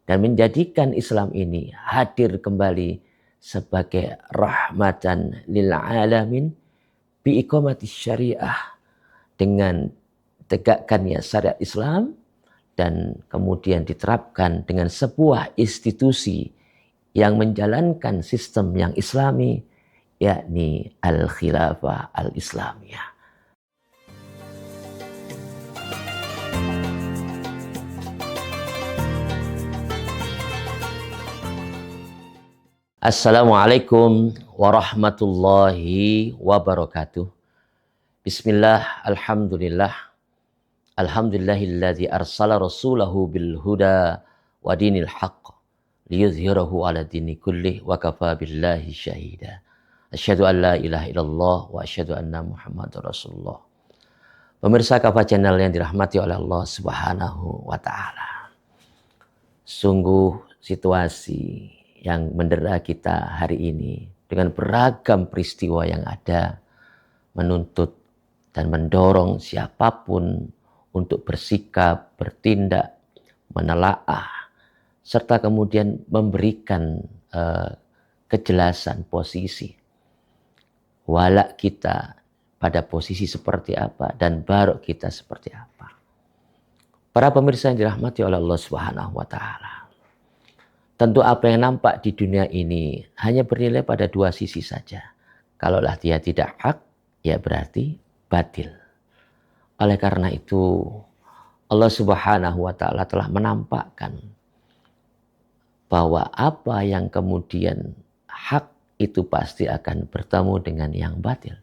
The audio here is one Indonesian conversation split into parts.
dan menjadikan Islam ini hadir kembali sebagai rahmatan lil alamin bi iqamati syariah, dengan tegakkannya syariat Islam dan kemudian diterapkan dengan sebuah institusi yang menjalankan sistem yang islami, yakni al-khilafah al-islamiyah. Assalamualaikum warahmatullahi wabarakatuh. Bismillah, alhamdulillah. Alhamdulillahilladzi arsala rasulahu bil huda wa dinil haqq liyuzhirahu ala dini kullih wa kafa billahi syahida. Asyhadu an la ilaha illallah wa asyhadu anna Muhammadar Rasulullah. Pemirsa Kafa Channel yang dirahmati oleh Allah Subhanahu wa taala. Sungguh situasi yang mendera kita hari ini dengan beragam peristiwa yang ada menuntut dan mendorong siapapun untuk bersikap, bertindak, menelaah, serta kemudian memberikan kejelasan posisi. Walak kita pada posisi seperti apa dan barok kita seperti apa. Para pemirsa yang dirahmati oleh Allah Subhanahu wa taala. Tentu apa yang nampak di dunia ini hanya bernilai pada dua sisi saja. Kalaulah dia tidak hak, ya berarti batil. Oleh karena itu, Allah Subhanahu wa taala telah menampakkan bahwa apa yang kemudian hak itu pasti akan bertemu dengan yang batil.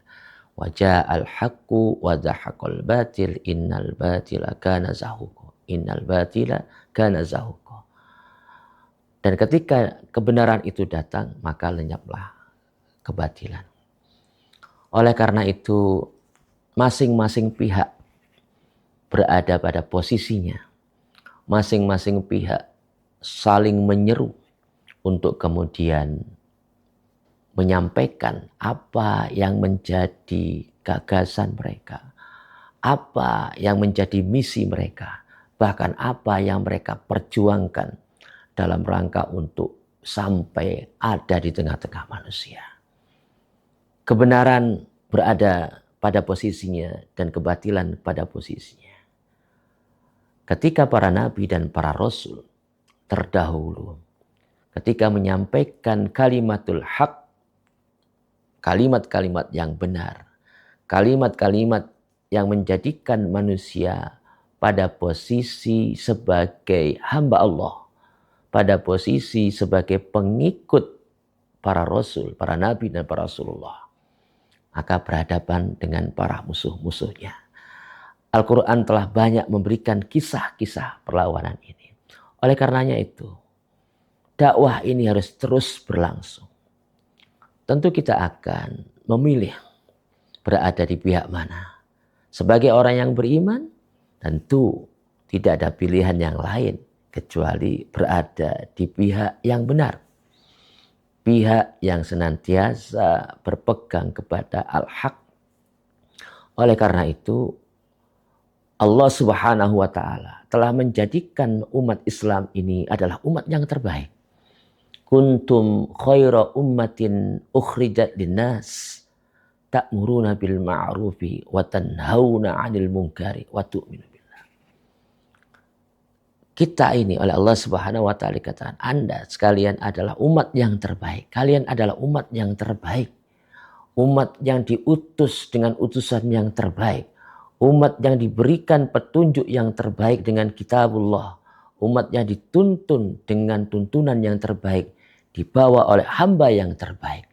Wa ja'al haqqu wa zahaqal batil innal batila kana zahuqa. Innal batila kana zahuqa. Dan ketika kebenaran itu datang, maka lenyaplah kebatilan. Oleh karena itu, masing-masing pihak berada pada posisinya. Masing-masing pihak saling menyeru untuk kemudian menyampaikan apa yang menjadi gagasan mereka, apa yang menjadi misi mereka, bahkan apa yang mereka perjuangkan dalam rangka untuk sampai ada di tengah-tengah manusia. Kebenaran berada pada posisinya dan kebatilan pada posisinya. Ketika para nabi dan para rasul terdahulu, ketika menyampaikan kalimatul haq, kalimat-kalimat yang benar, kalimat-kalimat yang menjadikan manusia pada posisi sebagai hamba Allah, pada posisi sebagai pengikut para rasul, para nabi dan para rasulullah, maka berhadapan dengan para musuh-musuhnya. Al-Quran telah banyak memberikan kisah-kisah perlawanan ini. Oleh karenanya itu, dakwah ini harus terus berlangsung. Tentu kita akan memilih berada di pihak mana. Sebagai orang yang beriman, tentu tidak ada pilihan yang lain kecuali berada di pihak yang benar. Pihak yang senantiasa berpegang kepada al-haq. Oleh karena itu, Allah Subhanahu wa taala telah menjadikan umat Islam ini adalah umat yang terbaik. Kuntum khaira ummatin ukhrijat linnas ta'muruna bil ma'rufi wa tanhauna 'anil munkari wa tu'minu billah. Kita ini oleh Allah Subhanahu wa taala dikatakan, Anda sekalian adalah umat yang terbaik. Kalian adalah umat yang terbaik. Umat yang diutus dengan utusan yang terbaik. Umat yang diberikan petunjuk yang terbaik dengan kitabullah. Umat yang dituntun dengan tuntunan yang terbaik. Dibawa oleh hamba yang terbaik.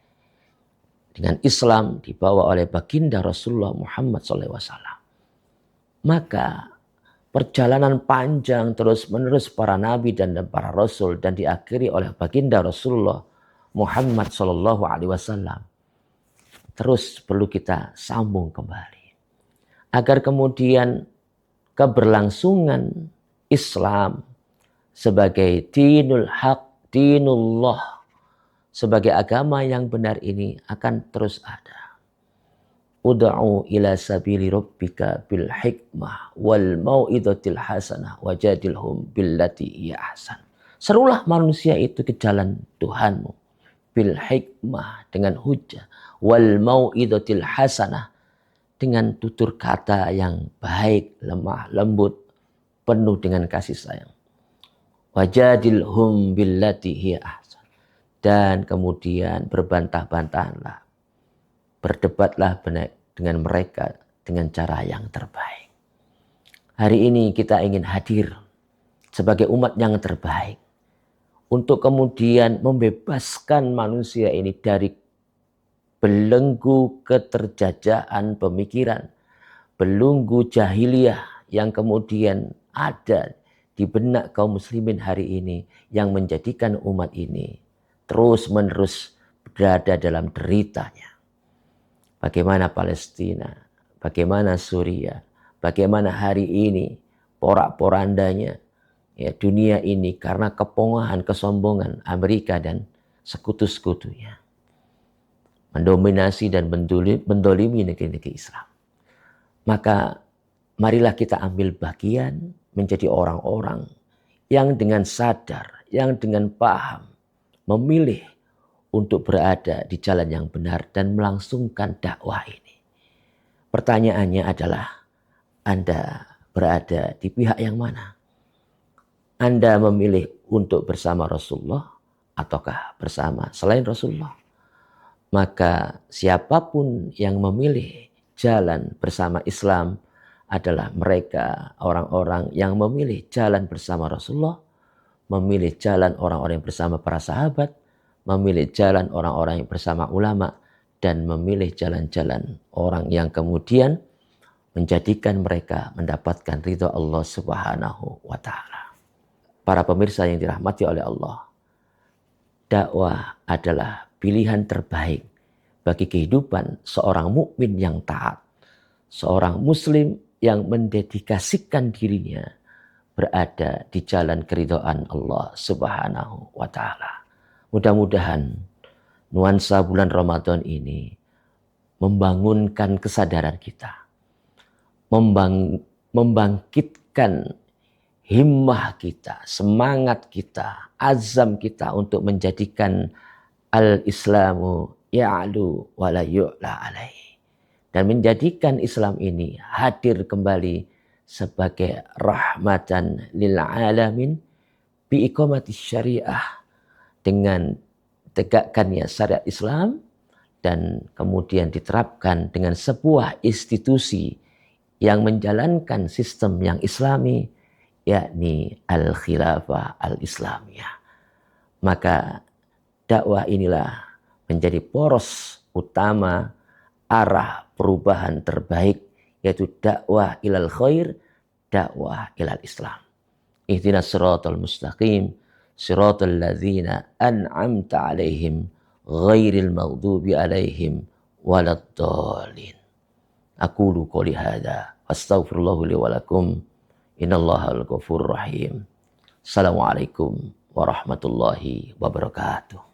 Dengan Islam dibawa oleh baginda Rasulullah Muhammad SAW. Maka perjalanan panjang terus menerus para nabi dan para rasul dan diakhiri oleh baginda Rasulullah Muhammad SAW. Terus perlu kita sambung kembali. Agar kemudian keberlangsungan Islam sebagai dinul haq, dinullah, sebagai agama yang benar ini akan terus ada. Ud'u ila sabili rabbika bil hikmah wal mau'izatil hasanah wajadilhum billati hiya ahsan. Serulah manusia itu ke jalan Tuhanmu. Bil hikmah, dengan hujah. Wal mau'idatil hasanah, dengan tutur kata yang baik, lemah, lembut, penuh dengan kasih sayang. Wajadilhum billati hiya ahsan. Dan kemudian berbantah-bantahanlah. Berdebatlah dengan mereka dengan cara yang terbaik. Hari ini kita ingin hadir sebagai umat yang terbaik untuk kemudian membebaskan manusia ini dari belenggu keterjajahan pemikiran, belenggu jahiliyah yang kemudian ada di benak kaum muslimin hari ini yang menjadikan umat ini terus-menerus berada dalam deritanya. Bagaimana Palestina, bagaimana Suriah, bagaimana hari ini porak-porandanya ya, dunia ini karena kepongahan, kesombongan Amerika dan sekutu-sekutunya mendominasi dan mendolimi negeri-negeri Islam. Maka marilah kita ambil bagian menjadi orang-orang yang dengan sadar, yang dengan paham memilih untuk berada di jalan yang benar dan melangsungkan dakwah ini. Pertanyaannya adalah, Anda berada di pihak yang mana? Anda memilih untuk bersama Rasulullah ataukah bersama selain Rasulullah? Maka siapapun yang memilih jalan bersama Islam adalah mereka orang-orang yang memilih jalan bersama Rasulullah, memilih jalan orang-orang yang bersama para sahabat, memilih jalan orang-orang yang bersama ulama, dan memilih jalan-jalan orang yang kemudian menjadikan mereka mendapatkan ridha Allah Subhanahu wa Ta'ala. Para pemirsa yang dirahmati oleh Allah, dakwah adalah pilihan terbaik bagi kehidupan seorang mukmin yang taat, seorang muslim yang mendedikasikan dirinya berada di jalan keridhaan Allah Subhanahu wa Ta'ala. Mudah-mudahan nuansa bulan Ramadan ini membangunkan kesadaran kita, membangkitkan himmah kita, semangat kita, azam kita untuk menjadikan al-Islamu ya'lu wa la yu'la alaihi. Dan menjadikan Islam ini hadir kembali sebagai rahmatan lil alamin bi iqamati syariah, dengan tegakkannya syariat Islam dan kemudian diterapkan dengan sebuah institusi yang menjalankan sistem yang islami, yakni al-khilafah al-islamiyah. Maka dakwah inilah menjadi poros utama arah perubahan terbaik, yaitu dakwah ilal khair, dakwah ilal Islam. Ihdinas siratal mustaqim, siratal ladzina an'amta alaihim, ghairil maghdubi alaihim waladdallin. Aqulu qouli hadza, astaghfirullah li wa lakum. Innallahal ghafurur rahim. Assalamualaikum warahmatullahi wabarakatuh.